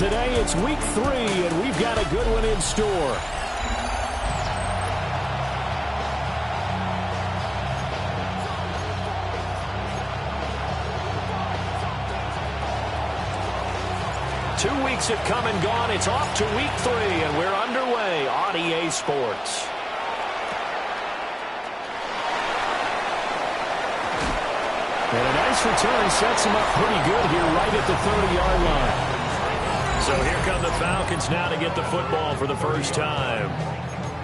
today it's week 3, and we've got a good one in store. Two weeks have come and gone. It's off to week 3, and we're underway on EA Sports. And a nice return sets him up pretty good here right at the 30-yard line. So here come the Falcons now to get the football for the first time.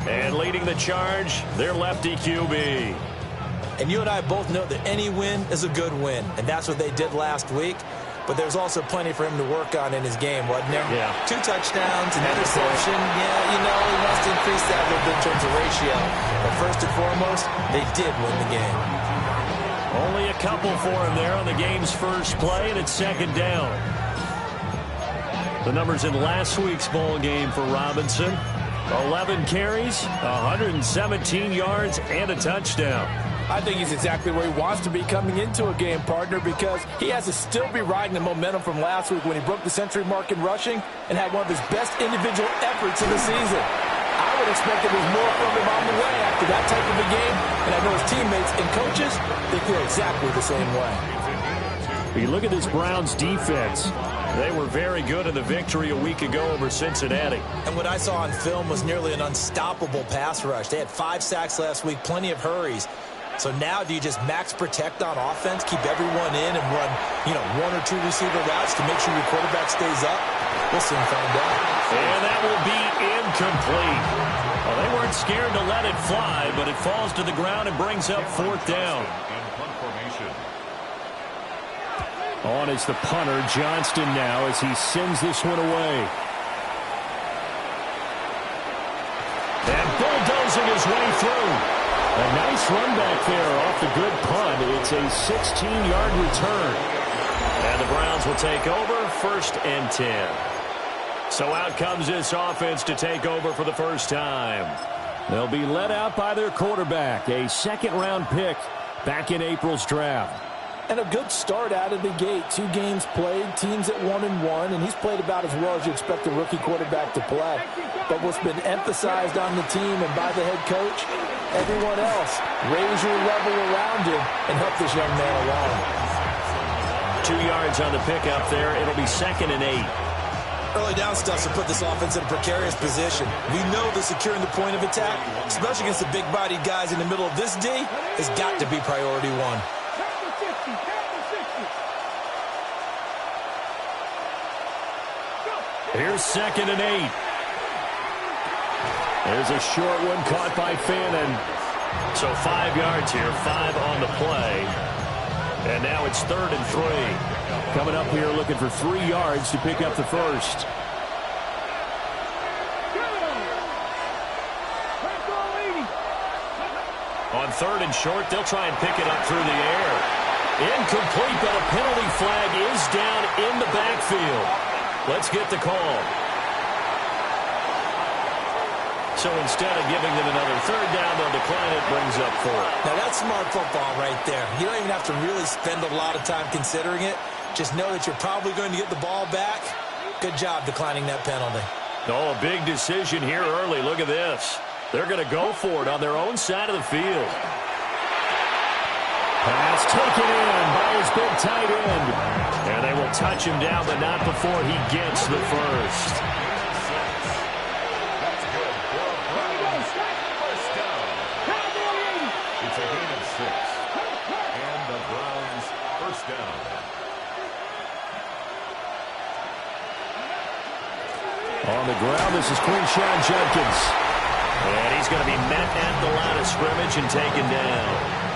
And leading the charge, their lefty QB. And you and I both know that any win is a good win, and that's what they did last week. But there's also plenty for him to work on in his game, wasn't there? Yeah. 2 touchdowns, an interception. Yeah, you know, he wants to increase that a little bit in terms of ratio. But first and foremost, they did win the game. Only a couple for him there on the game's first play, and it's second down. The numbers in last week's bowl game for Robinson: 11 carries, 117 yards, and a touchdown. I think he's exactly where he wants to be coming into a game, partner, because he has to still be riding the momentum from last week when he broke the century mark in rushing and had one of his best individual efforts of the season. I would expect that there's more from him on the way after that type of a game, and I know his teammates and coaches, they feel exactly the same way. You look at this Browns defense. They were very good in the victory a week ago over Cincinnati. And what I saw on film was nearly an unstoppable pass rush. They had 5 sacks last week, plenty of hurries. So now do you just max protect on offense, keep everyone in, and run, 1 or 2 receiver routes to make sure your quarterback stays up? We'll soon find out. And that will be incomplete. Well, they weren't scared to let it fly, but it falls to the ground and brings up 4th down. On is the punter, Johnston, now as he sends this one away. And bulldozing his way through. A nice run back there off the good punt. It's a 16-yard return. And the Browns will take over, 1st and 10. So out comes this offense to take over for the first time. They'll be led out by their quarterback, a 2nd-round pick back in April's draft. And a good start out of the gate. 2 games played, teams at 1-1, and he's played about as well as you expect a rookie quarterback to play. But what's been emphasized on the team and by the head coach, everyone else, raise your level around him and help this young man along. 2 yards on the pickup there. It'll be 2nd and 8. Early down stuff to put this offense in a precarious position. We know that securing the point of attack, especially against the big-bodied guys in the middle of this D, has got to be priority 1. Here's 2nd and 8. There's a short one caught by Fannin. So 5 yards here, 5 on the play. And now it's 3rd and 3. Coming up here looking for 3 yards to pick up the first. On 3rd and short, they'll try and pick it up through the air. Incomplete, but a penalty flag is down in the backfield. Let's get the call. So instead of giving them another 3rd down, they'll decline it, brings up 4. Now that's smart football right there. You don't even have to really spend a lot of time considering it. Just know that you're probably going to get the ball back. Good job declining that penalty. Oh, a big decision here early. Look at this. They're going to go for it on their own side of the field. Pass taken in by his big tight end. And they will touch him down, but not before he gets the first. It's a gain of 6. And the Browns first down. On the ground, this is Quinshawn Judkins. And he's going to be met at the line of scrimmage and taken down.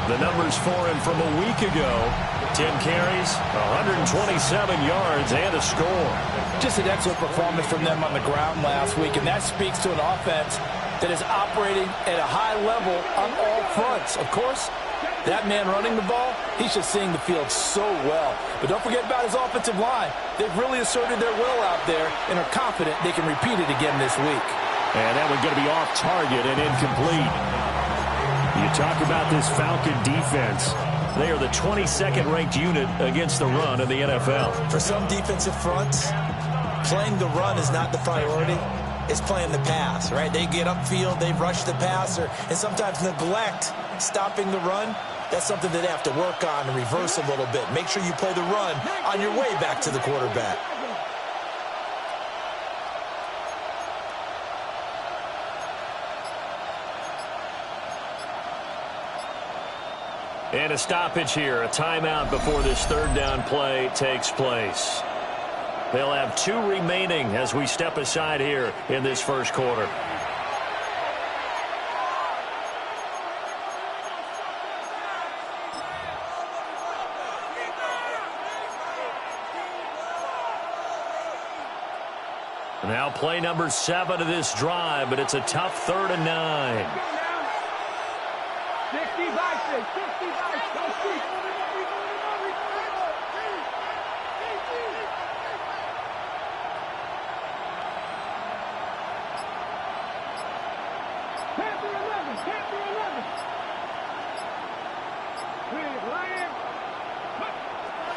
The numbers for him from a week ago: 10 carries, 127 yards, and a score. Just an excellent performance from them on the ground last week, and that speaks to an offense that is operating at a high level on all fronts. Of course, that man running the ball, he's just seeing the field so well. But don't forget about his offensive line. They've really asserted their will out there and are confident they can repeat it again this week. And that one's going to be off target and incomplete. You talk about this Falcon defense. They are the 22nd ranked unit against the run in the NFL. For some defensive fronts, playing the run is not the priority. It's playing the pass, right? They get upfield, they rush the passer, and sometimes neglect stopping the run. That's something that they have to work on and reverse a little bit. Make sure you play the run on your way back to the quarterback. And a stoppage here, a timeout before this third down play takes place. They'll have 2 remaining as we step aside here in this first quarter. Now play number 7 of this drive, but it's a tough 3rd and 9. 65.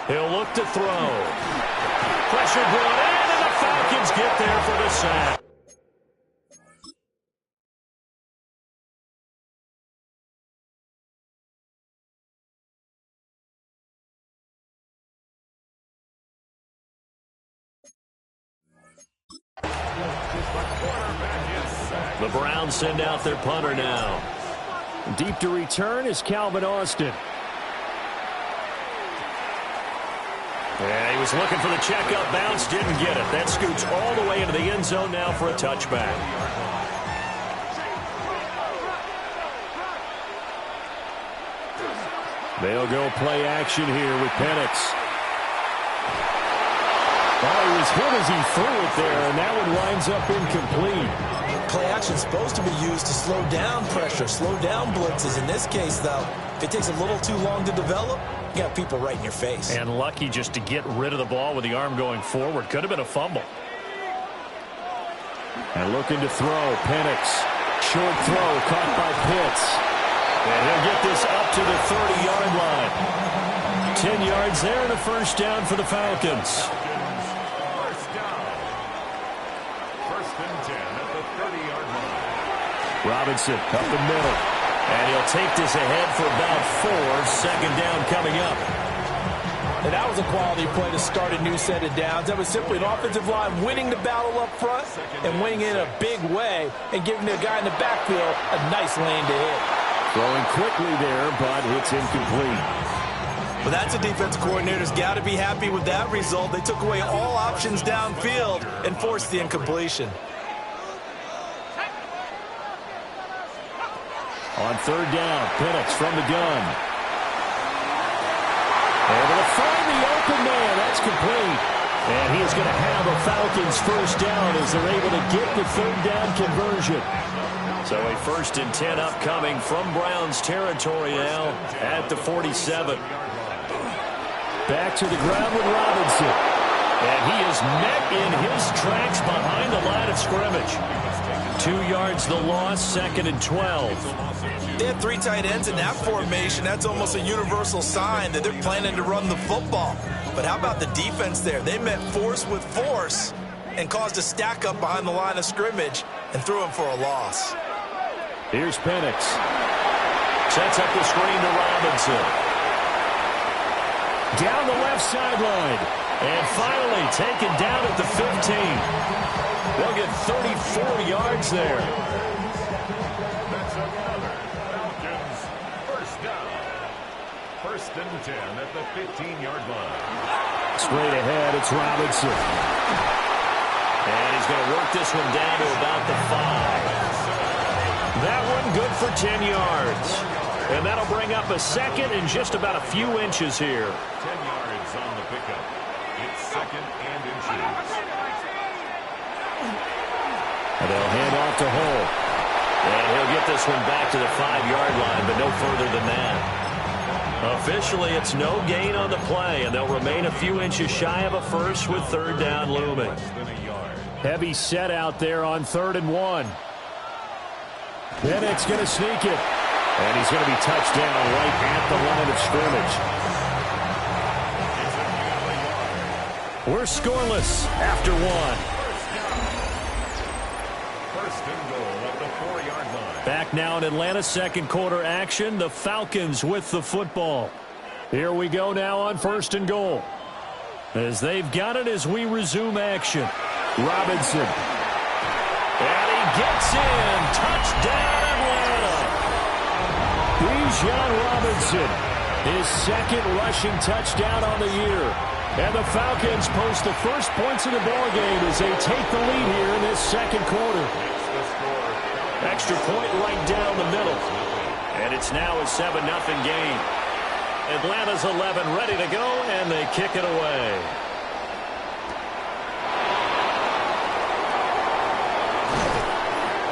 He'll look to throw. Pressure brought in, and the Falcons get there for the sack. The Browns send out their punter now. Deep to return is Calvin Austin. Yeah, he was looking for the checkup bounce, didn't get it. That scoots all the way into the end zone now for a touchback. They'll go play action here with Penix. Oh, he was hit as he threw it there, and that one winds up incomplete. Play action is supposed to be used to slow down pressure, slow down blitzes. In this case, though, if it takes a little too long to develop, you got people right in your face. And lucky just to get rid of the ball with the arm going forward. Could have been a fumble. And looking to throw, Penix. Short throw, caught by Pitts. And he'll get this up to the 30-yard line. 10 yards there and a first down for the Falcons. First down. First and 10 at the 30-yard line. Robinson up the middle. And he'll take this ahead for about 4. Second down coming up. And that was a quality play to start a new set of downs. That was simply an offensive line winning the battle up front and winning it in a big way and giving the guy in the backfield a nice lane to hit. Throwing quickly there, but it's incomplete. But that's a defense coordinator's got to be happy with that result. They took away all options downfield and forced the incompletion. On third down, Penix from the gun. Able to find the open man. That's complete. And he is going to have a Falcons first down as they're able to get the third down conversion. So a 1st and 10 upcoming from Browns territory now at the 47. Back to the ground with Robinson. And he is met in his tracks behind the line of scrimmage. 2 yards the loss, 2nd and 12. They had 3 tight ends in that formation. That's almost a universal sign that they're planning to run the football. But how about the defense there? They met force with force and caused a stack up behind the line of scrimmage and threw him for a loss. Here's Penix. Sets up the screen to Robinson. Down the left sideline. And finally taken down at the 15. They'll get 34 yards there. That's another Falcons first down. 1st and 10 at the 15-yard line. Straight ahead, it's Robinson. And he's going to work this one down to about the 5. That one good for 10 yards. And that'll bring up a 2nd and just about a few inches here. 10 yards on the pickup. It's 2nd and inches. And they'll hand off to Hull. And he'll get this one back to the 5-yard line, but no further than that. Officially, it's no gain on the play, and they'll remain a few inches shy of a first with third down looming. Heavy set out there on 3rd and 1. Penix going to sneak it. And he's going to be touched down right at the line of scrimmage. We're scoreless after one. First and goal at the 4-yard line. Back now in Atlanta, second quarter action. The Falcons with the football. Here we go now on first and goal. As they've got it as we resume action. Robinson. And he gets in. Touchdown, Atlanta. Bijan Robinson. His second rushing touchdown on the year. And the Falcons post the first points of the ballgame as they take the lead here in this second quarter. Extra point right down the middle. And it's now a 7-0 game. Atlanta's 11 ready to go, and they kick it away.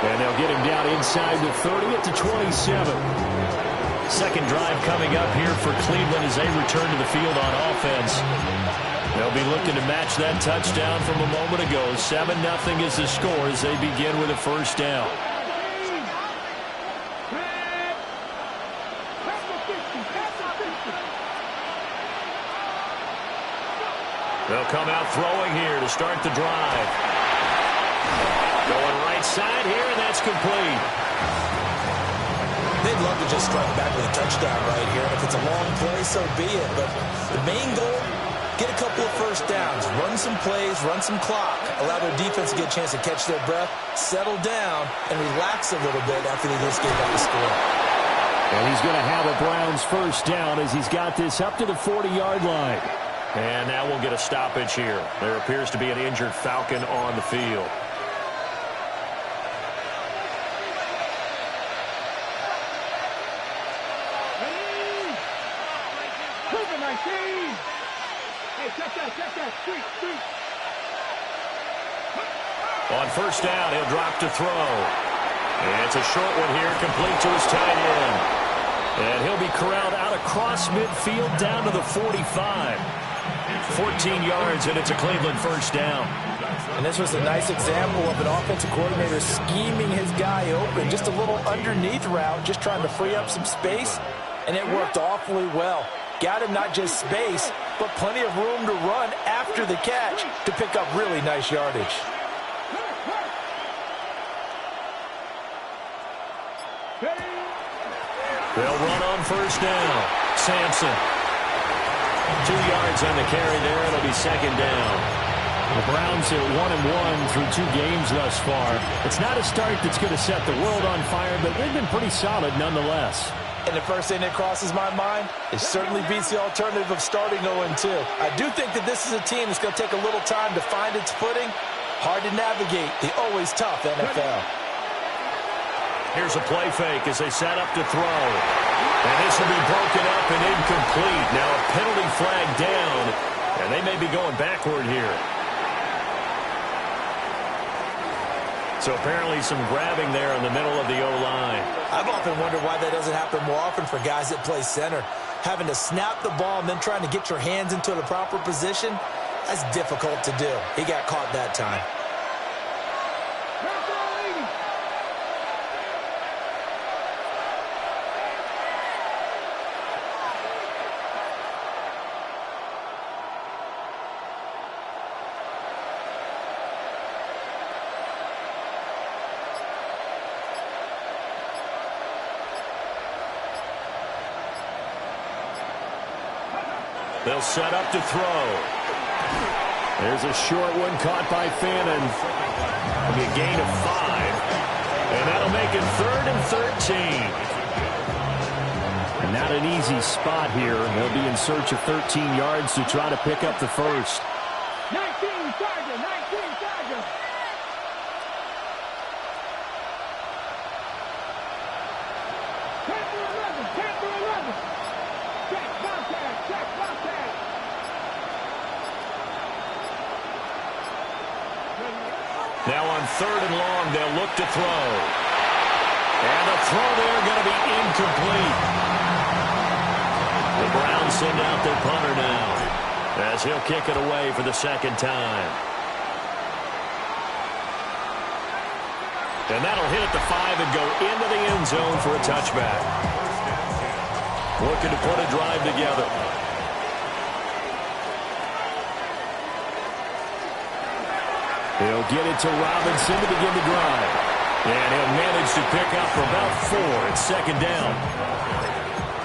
And they'll get him down inside the 30 at the 27. Second drive coming up here for Cleveland as they return to the field on offense. They'll be looking to match that touchdown from a moment ago. 7-0 is the score as they begin with a first down. They'll come out throwing here to start the drive. Going right side here, and that's complete. They'd love to just strike back with a touchdown right here. And if it's a long play, so be it. But the main goal, get a couple of first downs, run some plays, run some clock, allow their defense to get a chance to catch their breath, settle down, and relax a little bit after they just gave up the score. And he's going to have a Browns first down as he's got this up to the 40-yard line. And now we'll get a stoppage here. There appears to be an injured Falcon on the field. On first down, he'll drop to throw. And it's a short one here, complete to his tight end. And he'll be corralled out across midfield down to the 45. 14 yards, and it's a Cleveland first down. And this was a nice example of an offensive coordinator scheming his guy open. Just a little underneath route, just trying to free up some space, and it worked awfully well. Got him not just space, but plenty of room to run after the catch to pick up really nice yardage. They'll run on first down. Sampson. 2 yards on the carry there. It'll be second down. The Browns are 1-1 through 2 games thus far. It's not a start that's going to set the world on fire, but they've been pretty solid nonetheless. And the first thing that crosses my mind, it certainly beats the alternative of starting 0-2. I do think that this is a team that's going to take a little time to find its footing. Hard to navigate the always tough NFL. Here's a play fake as they set up to throw. And this will be broken up and incomplete. Now a penalty flag down, and they may be going backward here. So apparently some grabbing there in the middle of the O-line. I've often wondered why that doesn't happen more often for guys that play center. Having to snap the ball and then trying to get your hands into the proper position, that's difficult to do. He got caught that time. They'll set up to throw. There's a short one caught by Fannin. It'll be a gain of 5. And that'll make it 3rd and 13. And not an easy spot here. They'll be in search of 13 yards to try to pick up the first. 19 Charger, 19 Charger. Now on 3rd and long, they'll look to throw. And the throw there going to be incomplete. The Browns send out their punter now as he'll kick it away for the second time. And that'll hit at the 5 and go into the end zone for a touchback. Looking to put a drive together. He'll get it to Robinson to begin the drive. And he'll manage to pick up for about 4 at second down.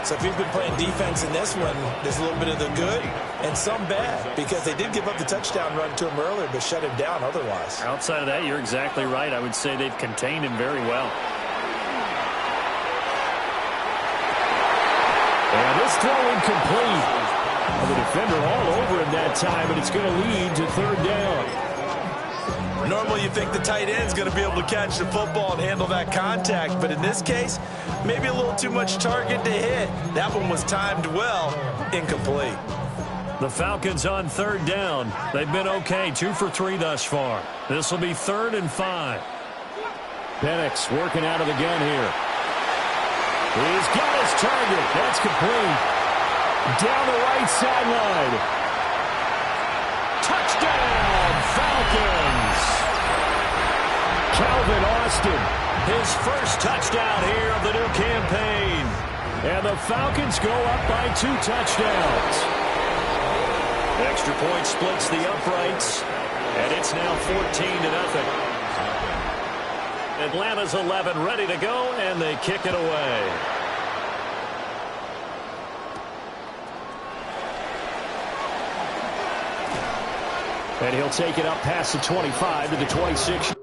So if you've been playing defense in this one, there's a little bit of the good and some bad, because they did give up the touchdown run to him earlier, but shut him down otherwise. Outside of that, you're exactly right. I would say they've contained him very well. And this throw incomplete. The defender all over him that time, and it's going to lead to third down. Normally you think the tight end's going to be able to catch the football and handle that contact, but in this case, maybe a little too much target to hit. That one was timed well, incomplete. The Falcons on third down. They've been okay, 2 for 3 thus far. This will be 3rd and 5. Penix working out of the gun here. He's got his target. That's complete. Down the right sideline. Touchdown, Falcons. Calvin Austin, his first touchdown here of the new campaign. And the Falcons go up by 2 touchdowns. Extra point splits the uprights, and it's now 14-0. Atlanta's 11 ready to go, and they kick it away. And he'll take it up past the 25 to the 26.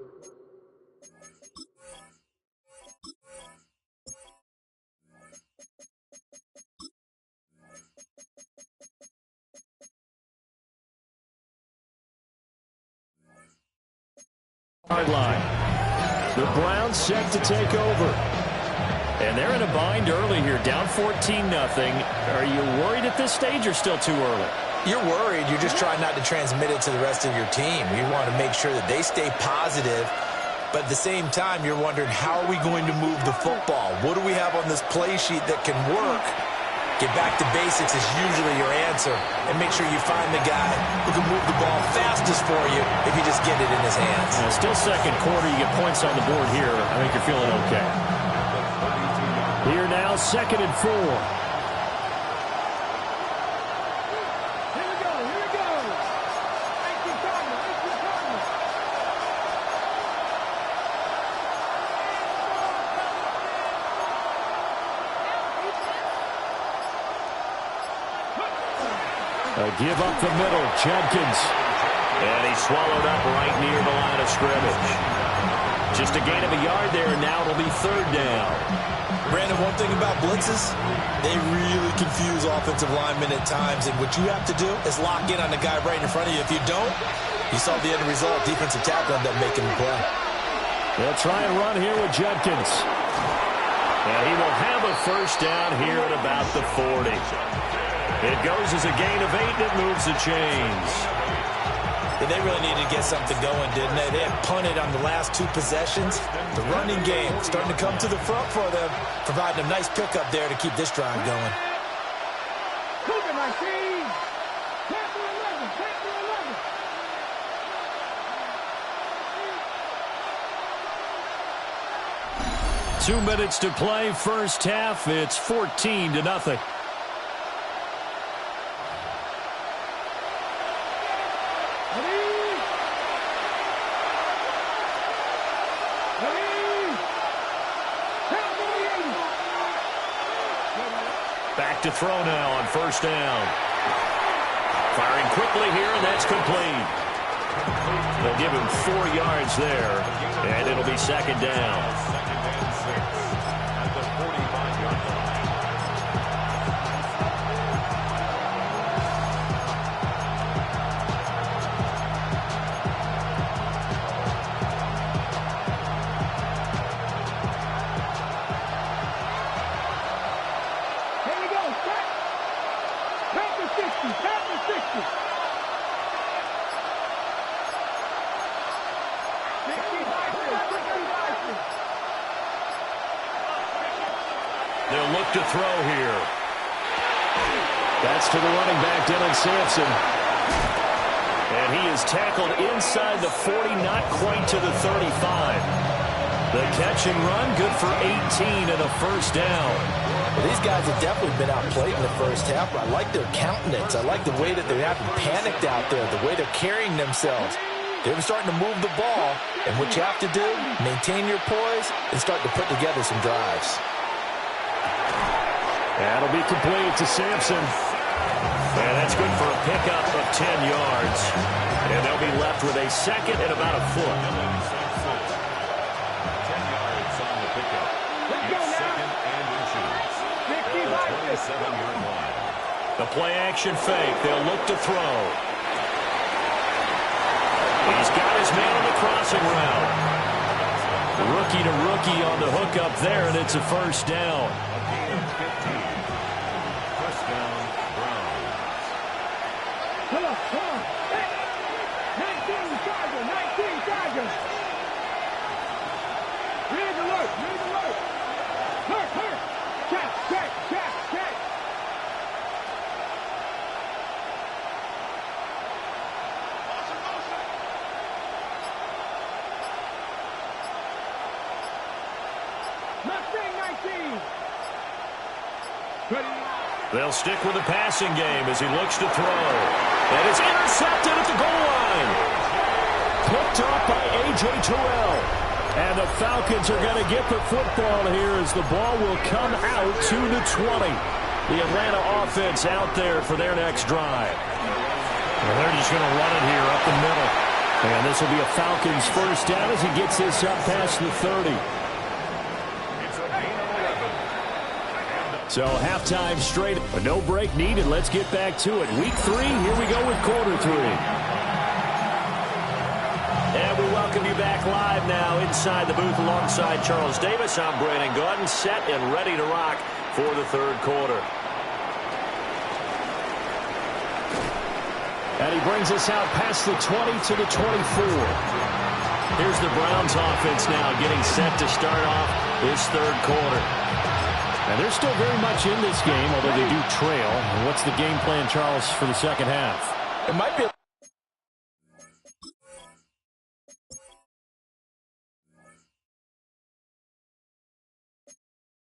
Line. The Browns set to take over. And they're in a bind early here, down 14-0. Are you worried at this stage or still too early? You're worried. You're just trying not to transmit it to the rest of your team. You want to make sure that they stay positive. But at the same time, you're wondering, how are we going to move the football? What do we have on this play sheet that can work? Get back to basics is usually your answer. And make sure you find the guy who can move the ball fastest for you if you just get it in his hands. Still second quarter. You get points on the board here. I think you're feeling okay. Here now, 2nd and 4. Give up the middle, Judkins. And he's swallowed up right near the line of scrimmage. Just a gain of a yard there, and now it'll be 3rd down. Brandon, one thing about blitzes, they really confuse offensive linemen at times, and what you have to do is lock in on the guy right in front of you. If you don't, you saw the end result. Defensive tackle ended up making the play. They'll try and run here with Judkins. And he will have a first down here at about the 40. It goes as a gain of 8, and it moves the chains. Yeah, they really needed to get something going, didn't they? They had punted on the last 2 possessions. The running game starting to come to the front for them, providing a nice pickup there to keep this drive going. Cougar, my team. Chapter 11, chapter 11. 2 minutes to play, first half. It's 14-0. Back to throw now on first down. Firing quickly here, and that's complete. They'll give him 4 yards there, and it'll be 2nd down. They'll look to throw here. That's to the running back, Dylan Sampson. And he is tackled inside the 40, not quite to the 35. The catch and run, good for 18 and a first down. Well, these guys have definitely been outplayed in the first half, but I like their countenance. I like the way that they haven't panicked out there, the way they're carrying themselves. They're starting to move the ball, and what you have to do, maintain your poise and start to put together some drives. That'll be complete to Sampson. And that's good for a pickup of 10 yards. And they'll be left with a second and about a foot. The play action fake. They'll look to throw. He's got his man on the crossing route. Rookie to rookie on the hook up there, and it's a first down. First down, Browns. Come on, come on. 19 Chargers, 19 Chargers. Red alert, red alert. Hurt, hurt. Check, check, check, check. Mustang 19. Ready? They'll stick with the passing game as he looks to throw. And it's intercepted at the goal line. Picked up by A.J. Terrell. And the Falcons are going to get the football here as the ball will come out to the 20. The Atlanta offense out there for their next drive. Well, they're just going to run it here up the middle. And this will be a Falcons first down as he gets this up past the 30. So halftime straight, but no break needed. Let's get back to it. Week 3, here we go with quarter 3. And we welcome you back live now inside the booth alongside Charles Davis. I'm Brandon Gaudin, set and ready to rock for the third quarter. And he brings us out past the 20 to the 24. Here's the Browns offense now getting set to start off this third quarter. And they're still very much in this game, although they do trail. And what's the game plan, Charles, for the second half? It might be a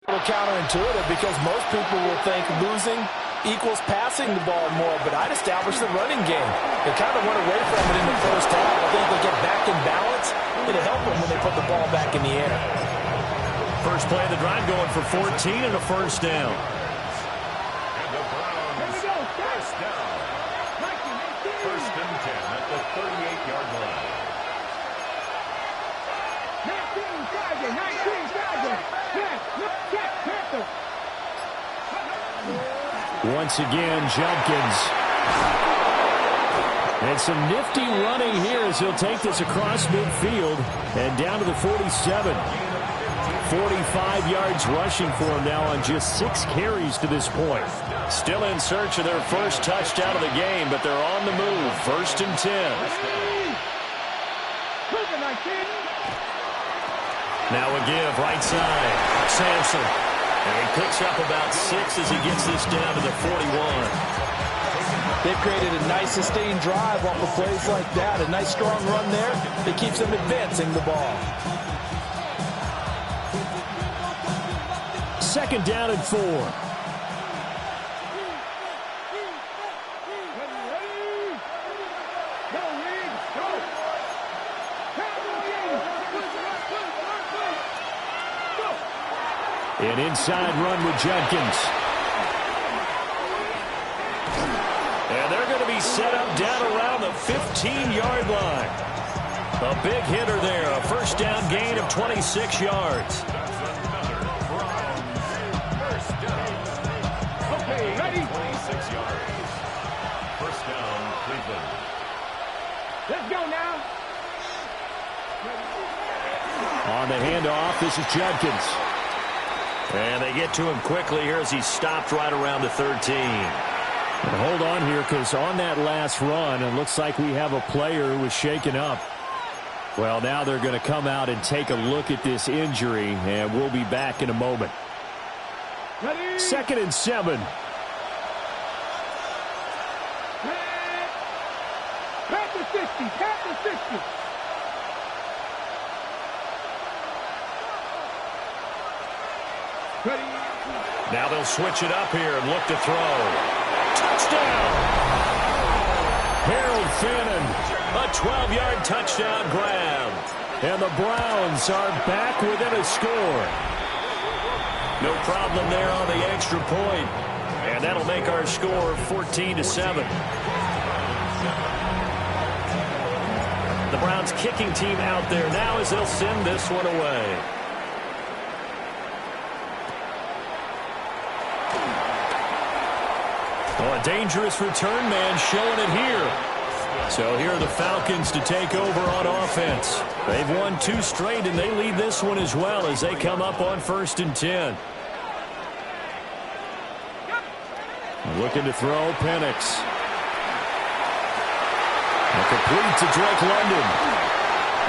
little counterintuitive because most people will think losing equals passing the ball more, but I'd establish the running game. They kind of went away from it in the first half. I think they get back in balance. It'll help them when they put the ball back in the air. First play of the drive going for 14 and a first down. And the Browns, first down. First and 10 at the 38-yard line. 19 Chargers, 19 Chargers. Check, Panther. Once again, Jenkins. And some nifty running here as he'll take this across midfield and down to the 47. 45 yards rushing for him now on just 6 carries to this point. Still in search of their first touchdown of the game, but they're on the move. First and 10. Now a give, right side. Sampson. And he picks up about 6 as he gets this down to the 41. They've created a nice sustained drive off of plays like that. A nice strong run there that keeps them advancing the ball. Second down and 4. An inside run with Jenkins. And they're going to be set up down around the 15-yard line. A big hitter there. A first down gain of 26 yards. Okay, ready? 26 yards. First down, Cleveland. Let's go now. On the handoff, this is Jenkins. And they get to him quickly here as he stopped right around the 13. And hold on here because on that last run, it looks like we have a player who was shaken up. Well, now they're going to come out and take a look at this injury, and we'll be back in a moment. Ready? Second and 7. Panther 60, Panther 60. Now they'll switch it up here and look to throw. Touchdown! Harold Fannin, a 12-yard touchdown grab. And the Browns are back within a score. No problem there on the extra point. And that'll make our score 14-7. The Browns kicking team out there now as they'll send this one away. Oh, a dangerous return man showing it here. So here are the Falcons to take over on offense. They've won 2 straight, and they lead this one as well as they come up on 1st and 10. Looking to throw, Penix. And complete to Drake London.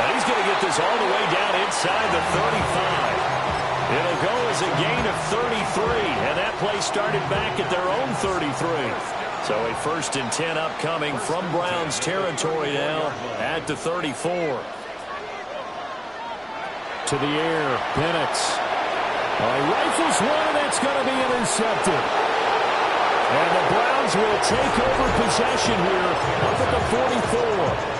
And he's going to get this all the way down inside the 35. It'll go as a gain of 33, and that play started back at their own 33. So a 1st and 10 upcoming from Browns territory now at the 34. To the air, Penix. He rifles one, and that's going to be intercepted. And the Browns will take over possession here up at the 44.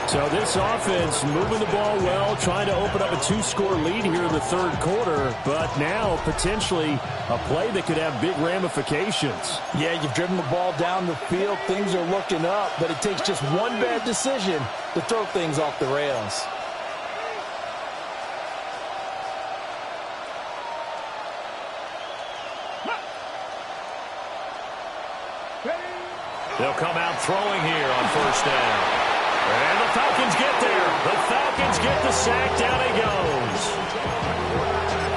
So this offense moving the ball well, trying to open up a 2-score lead here in the 3rd quarter, but now potentially a play that could have big ramifications. Yeah, you've driven the ball down the field. Things are looking up, but it takes just one bad decision to throw things off the rails. They'll come out throwing here on 1st down. And the Falcons get there. The Falcons get the sack. Down he goes.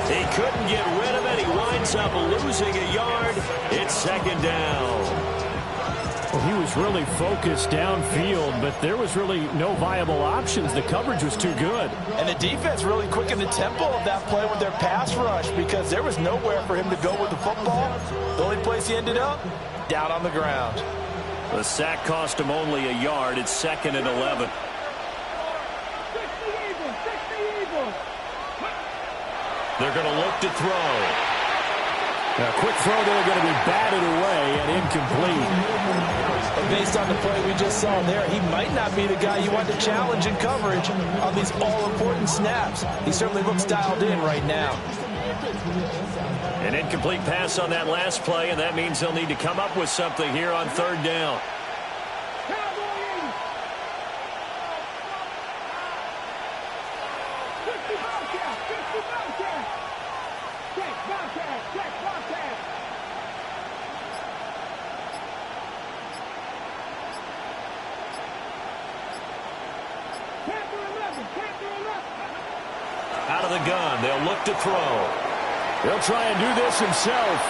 He couldn't get rid of it. He winds up losing a yard. It's 2nd down. Well, he was really focused downfield, but there was really no viable options. The coverage was too good. And the defense really quickened the tempo of that play with their pass rush because there was nowhere for him to go with the football. The only place he ended up, down on the ground. The sack cost him only a yard. It's 2nd and 11. They're going to look to throw. A quick throw there, going to be batted away and incomplete. But based on the play we just saw there, he might not be the guy you want to challenge in coverage on these all-important snaps. He certainly looks dialed in right now. An incomplete pass on that last play, and that means they'll need to come up with something here on 3rd down. Out of the gun, they'll look to throw. He'll try and do this himself.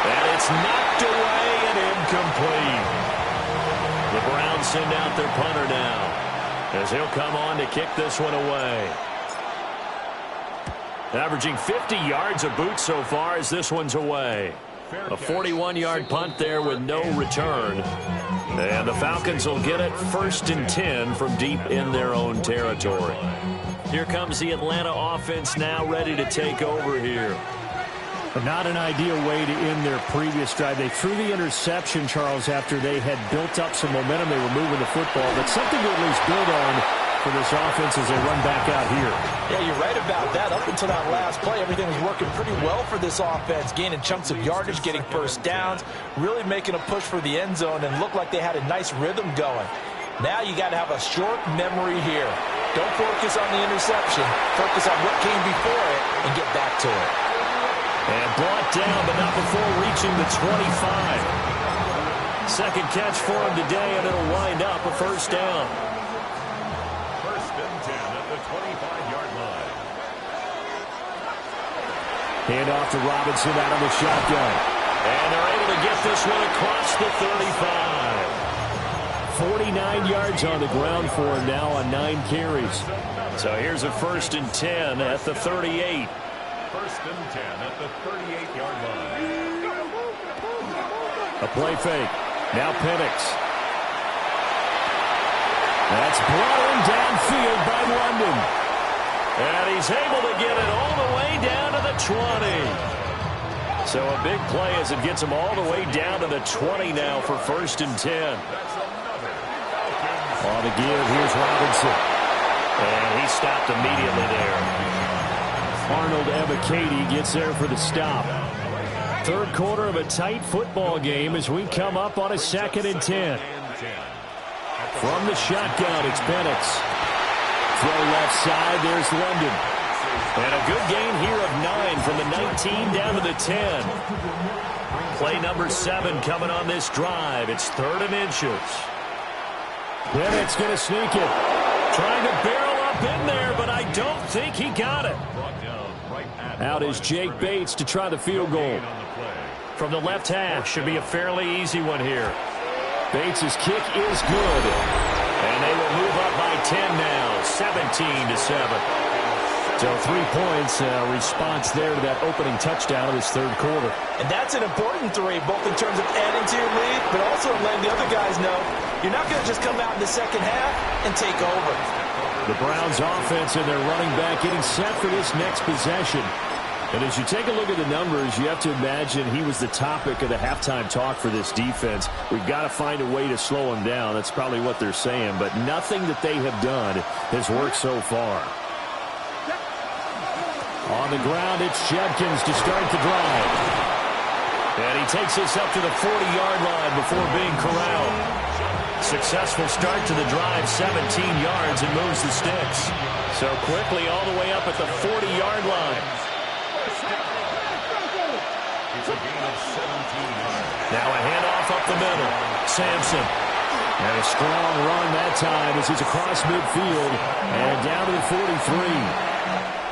And it's knocked away and incomplete. The Browns send out their punter now as he'll come on to kick this one away. Averaging 50 yards a boot so far as this one's away. A 41-yard punt there with no return. And the Falcons will get it 1st and 10 from deep in their own territory. Here comes the Atlanta offense now ready to take over here. But not an ideal way to end their previous drive. They threw the interception, Charles, after they had built up some momentum. They were moving the football. But something to at least build on for this offense as they run back out here. Yeah, you're right about that. Up until that last play, everything was working pretty well for this offense, gaining chunks of yardage, getting 1st downs, really making a push for the end zone, and looked like they had a nice rhythm going. Now you got to have a short memory here. Don't focus on the interception. Focus on what came before it and get back to it. And brought down, but not before reaching the 25. Second catch for him today, and it'll wind up a 1st down. 1st and 10 at the 25-yard line. Hand off to Robinson out of the shotgun. And they're able to get this one across the 35. 49 yards on the ground for him now on 9 carries. So here's a 1st and 10 at the 38. 1st and 10 at the 38-yard line. A play fake. Now Penix. That's brought in downfield by London. And he's able to get it all the way down to the 20. So a big play as it gets him all the way down to the 20 now for 1st and 10. On the give, here's Robinson. And he stopped immediately there. Arnold Ebiketie gets there for the stop. Third quarter of a tight football game as we come up on a 2nd and 10. From the shotgun, it's Bennett. Throw left side, there's London. And a good gain here of 9 from the 19 down to the 10. Play number 7 coming on this drive. It's 3rd and inches. Bennett's going to sneak it. Trying to barrel up in there, but I don't think he got it. Out is Jake Bates to try the field goal. From the left hash, should be a fairly easy one here. Bates' kick is good. And they will move up by 10 now, 17-7. So 3 points, response there to that opening touchdown of this third quarter. And that's an important 3, both in terms of adding to your lead, but also letting the other guys know you're not going to just come out in the second half and take over. The Browns offense and their running back getting set for this next possession. And as you take a look at the numbers, you have to imagine he was the topic of the halftime talk for this defense. We've got to find a way to slow him down. That's probably what they're saying. But nothing that they have done has worked so far. On the ground, it's Judkins to start the drive. And he takes this up to the 40-yard line before being corralled. Successful start to the drive, 17 yards, and moves the sticks. So quickly all the way up at the 40-yard line. Now a handoff up the middle. Sampson. And a strong run that time as he's across midfield and down to the 43.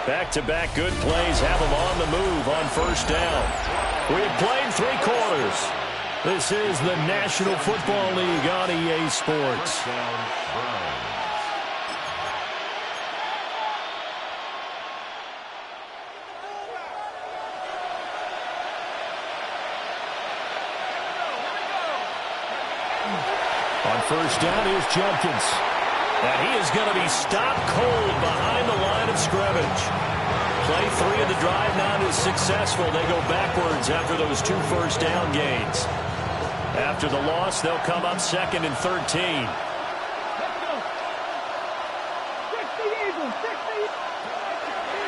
Back-to-back good plays have him on the move on 1st down. We have played 3 quarters. This is the National Football League on EA Sports. On 1st down, here's Judkins. And he is going to be stopped cold behind the line of scrimmage. Play 3 of the drive not as successful. They go backwards after those 2 first down gains. After the loss, they'll come up 2nd and 13.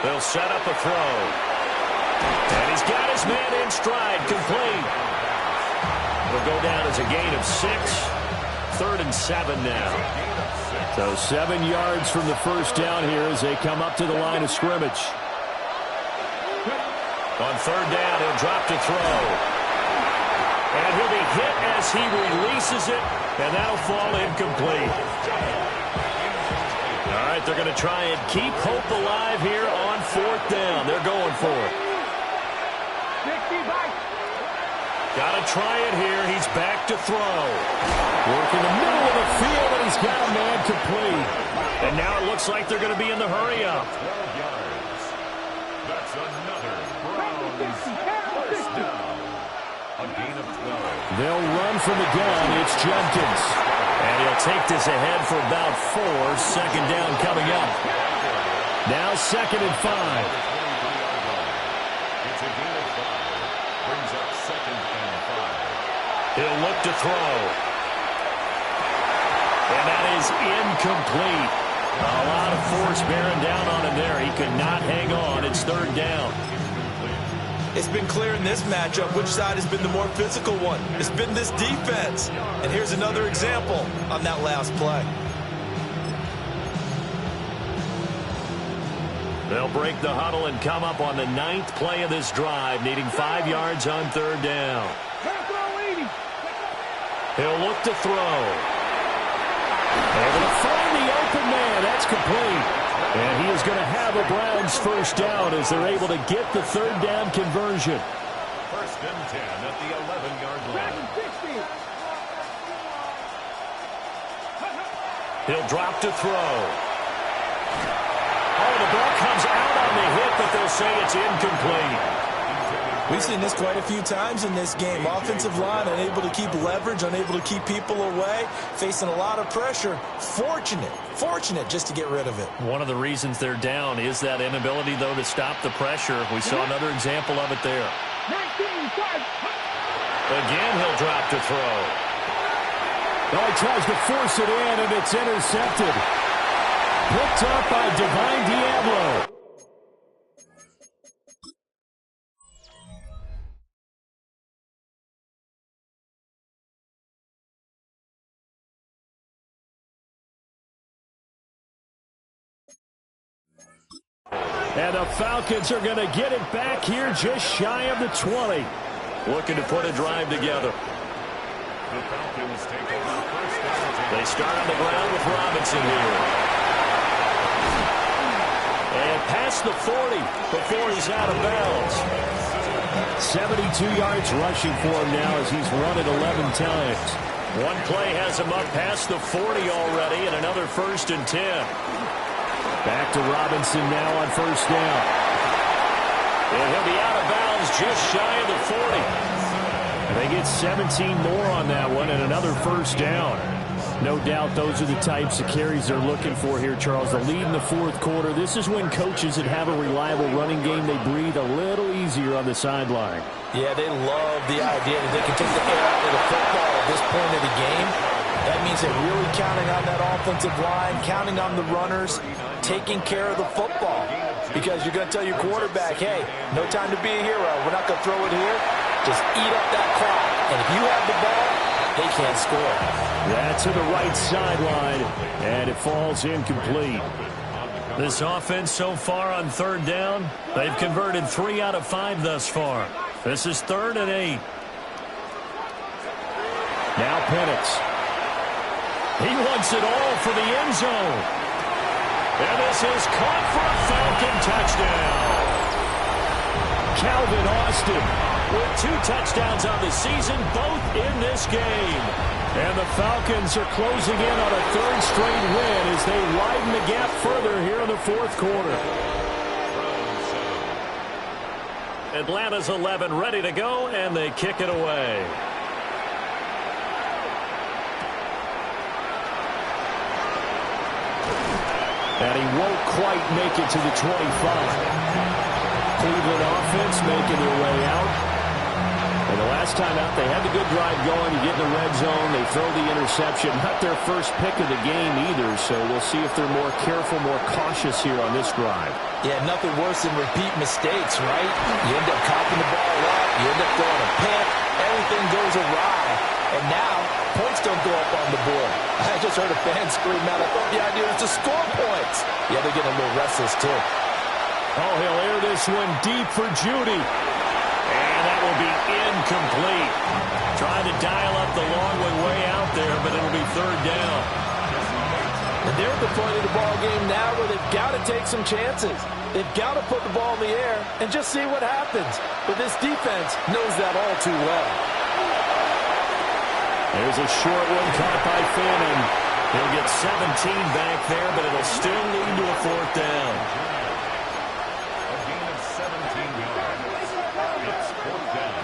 They'll set up a throw. And he's got his man in stride, complete. Will go down as a gain of 6. 3rd and 7 now. So 7 yards from the first down here as they come up to the line of scrimmage. On 3rd down, he'll drop to throw. And he'll be hit as he releases it, and that'll fall incomplete. All right, they're going to try and keep hope alive here on 4th down. They're going for it. Got to try it here. He's back to throw. Working the middle of the field, and he's got a man complete. And now it looks like they're going to be in the hurry-up. 12 yards. That's another Browns first down. A gain of 12. They'll run from the gun. It's Judkins. And he'll take this ahead for about 4. 2nd down coming up. Now 2nd and 5. It's a gain of 5. Brings up 2nd and 5. He'll look to throw. And that is incomplete. A lot of force bearing down on him there. He could not hang on. It's 3rd down. It's been clear in this matchup which side has been the more physical one. It's been this defense. And here's another example on that last play. They'll break the huddle and come up on the 9th play of this drive, needing 5 yards on 3rd down. He'll look to throw. Able to find the open man. That's complete. And he is going to have a Browns first down as they're able to get the 3rd down conversion. 1st and 10 at the 11-yard line. He'll drop to throw. Oh, the ball comes out on the hit, but they'll say it's incomplete. We've seen this quite a few times in this game. Offensive line unable to keep leverage, unable to keep people away, facing a lot of pressure. Fortunate just to get rid of it. One of the reasons they're down is that inability, though, to stop the pressure. We saw another example of it there. Again, he'll drop to throw. Oh, he tries to force it in, and it's intercepted. Picked up by Divine Diablo. And the Falcons are going to get it back here just shy of the 20. Looking to put a drive together. The Falcons take over first down. They start on the ground with Robinson here. And past the 40 before he's out of bounds. 72 yards rushing for him now as he's run it 11 times. One play has him up past the 40 already, and another 1st and 10. Back to Robinson now on first down. And he'll be out of bounds just shy of the 40. And they get 17 more on that one and another first down. No doubt those are the types of carries they're looking for here, Charles. The lead in the fourth quarter. This is when coaches that have a reliable running game, they breathe a little easier on the sideline. Yeah, they love the idea that they can take the air out of the football at this point of the game. That means they're really counting on that offensive line, counting on the runners, taking care of the football. Because you're going to tell your quarterback, hey, no time to be a hero. We're not going to throw it here. Just eat up that clock. And if you have the ball, they can't score. That's to the right sideline, and it falls incomplete. This offense so far on third down, they've converted 3 out of 5 thus far. This is 3rd and 8. Now Penix. He wants it all for the end zone. And this is caught for a Falcon touchdown. Calvin Austin with 2 touchdowns on the season, both in this game. And the Falcons are closing in on a 3rd straight win as they widen the gap further here in the fourth quarter. Atlanta's 11 ready to go, and they kick it away. And he won't quite make it to the 25. Cleveland offense making their way out. And the last time out, they had the good drive going. You get in the red zone, they throw the interception. Not their first pick of the game either, so we'll see if they're more careful, more cautious here on this drive. Yeah, nothing worse than repeat mistakes, right? You end up cocking the ball up, you end up throwing a pick, everything goes awry. And now, points don't go up on the board. I just heard a fan scream out. I thought the idea was to score points. Yeah, they're getting a little restless, too. Oh, he'll air this one deep for Judy. And that will be incomplete. Trying to dial up the long way out there, but it'll be 3rd down. And they're at the point of the ball game now where they've got to take some chances. They've got to put the ball in the air and just see what happens. But this defense knows that all too well. There's a short one caught by Fannin. He'll get 17 back there, but it'll still lead to a 4th down. A gain of 17 yards. It's 4th down.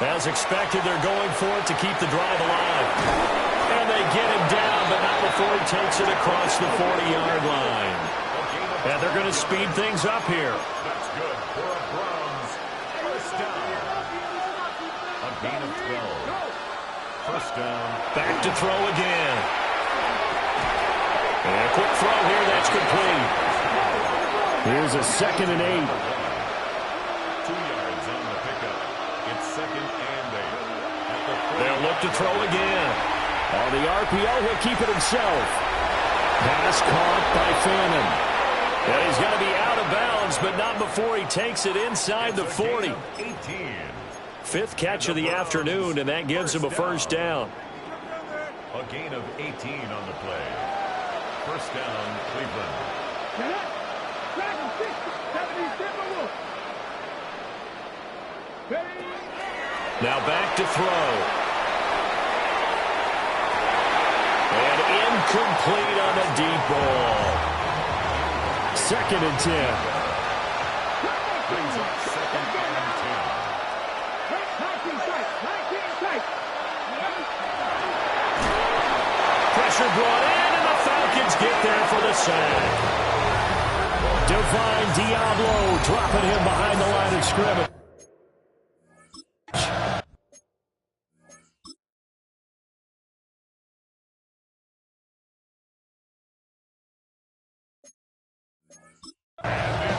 As expected, they're going for it to keep the drive alive. And they get him down, but not before he takes it across the 40-yard line. And they're going to speed things up here. That's good for a Browns first down. A gain of 12. First down. Back to throw again. And a quick throw here, that's complete. Here's a 2nd and 8. 2 yards on the pickup. It's 2nd and 8. At the 40. They'll look to throw again. On the RPO, he'll keep it himself. Pass caught by Fannin. And he's going to be out of bounds, but not before he takes it inside the 40. 18. 5th catch of the afternoon, and that gives him a first down. A gain of 18 on the play. First down, Cleveland. Now back to throw. And incomplete on the deep ball. 2nd and 10. Brings up 2nd and 10. brought in, and the Falcons get there for the sack. Divine Diablo dropping him behind the line of scrimmage.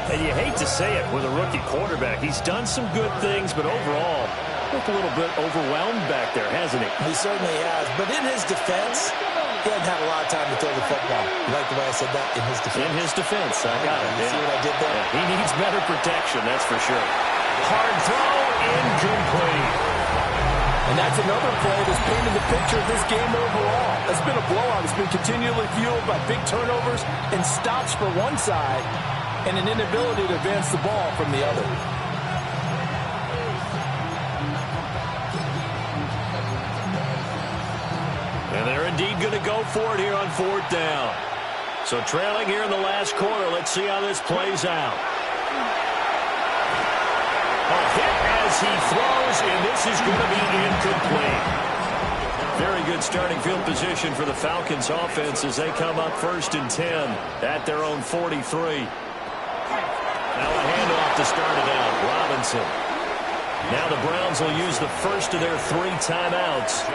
And you hate to say it with a rookie quarterback. He's done some good things, but overall, looked a little bit overwhelmed back there, hasn't he? He certainly has. But in his defense, he hasn't had a lot of time to throw the football. You like the way I said that? In his defense. In his defense. I got it. You see what I did there? Yeah, he needs better protection, that's for sure. Hard throw, incomplete. And that's another play that's painted the picture of this game overall. It's been a blowout. It's been continually fueled by big turnovers and stops for one side and an inability to advance the ball from the other. And they're indeed going to go for it here on fourth down. So trailing here in the last quarter. Let's see how this plays out. A hit as he throws, and this is going to be incomplete. Very good starting field position for the Falcons offense as they come up 1st and 10 at their own 43. Now a handoff to start it out. Robinson. Now the Browns will use the first of their 3 timeouts.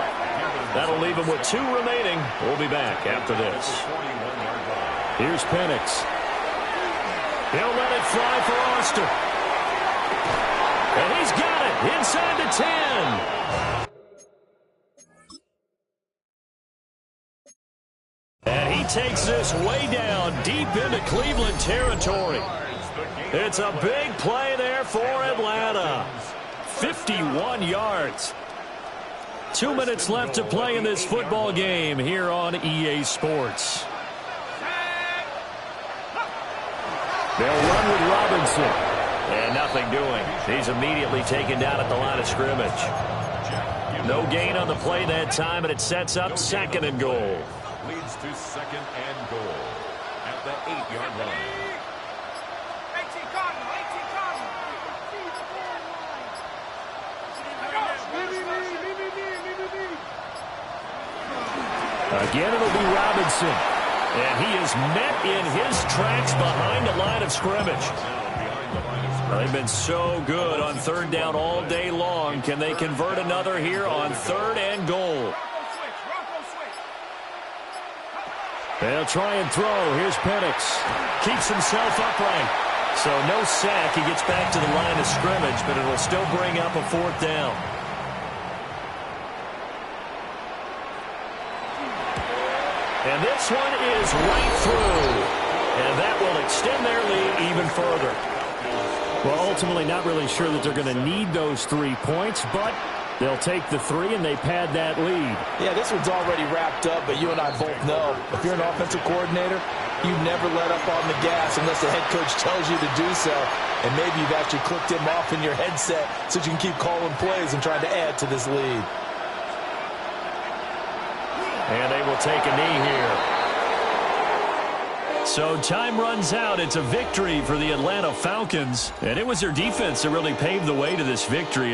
That'll leave them with 2 remaining. We'll be back after this. Here's Penix. He'll let it fly for Oster. And he's got it inside the 10. And he takes this way down deep into Cleveland territory. It's a big play there for Atlanta. 51 yards. 2 minutes left to play in this football game here on EA Sports. They'll run with Robinson. And nothing doing. He's immediately taken down at the line of scrimmage. No gain on the play that time, and it sets up 2nd and goal. Leads to 2nd and goal at the 8-yard line. Again, it'll be Robinson. And he is met in his tracks behind the line of scrimmage. They've been so good on 3rd down all day long. Can they convert another here on 3rd and goal? They'll try and throw. Here's Penix. Keeps himself upright. So no sack. He gets back to the line of scrimmage, but it'll still bring up a 4th down. And this one is right through. And that will extend their lead even further. Well, ultimately not really sure that they're going to need those 3 points, but they'll take the 3 and they pad that lead. Yeah, this one's already wrapped up, but you and I both know if you're an offensive coordinator, you never let up on the gas unless the head coach tells you to do so. And maybe you've actually clicked him off in your headset so you can keep calling plays and trying to add to this lead. And they will take a knee here. So time runs out. It's a victory for the Atlanta Falcons. And it was their defense that really paved the way to this victory.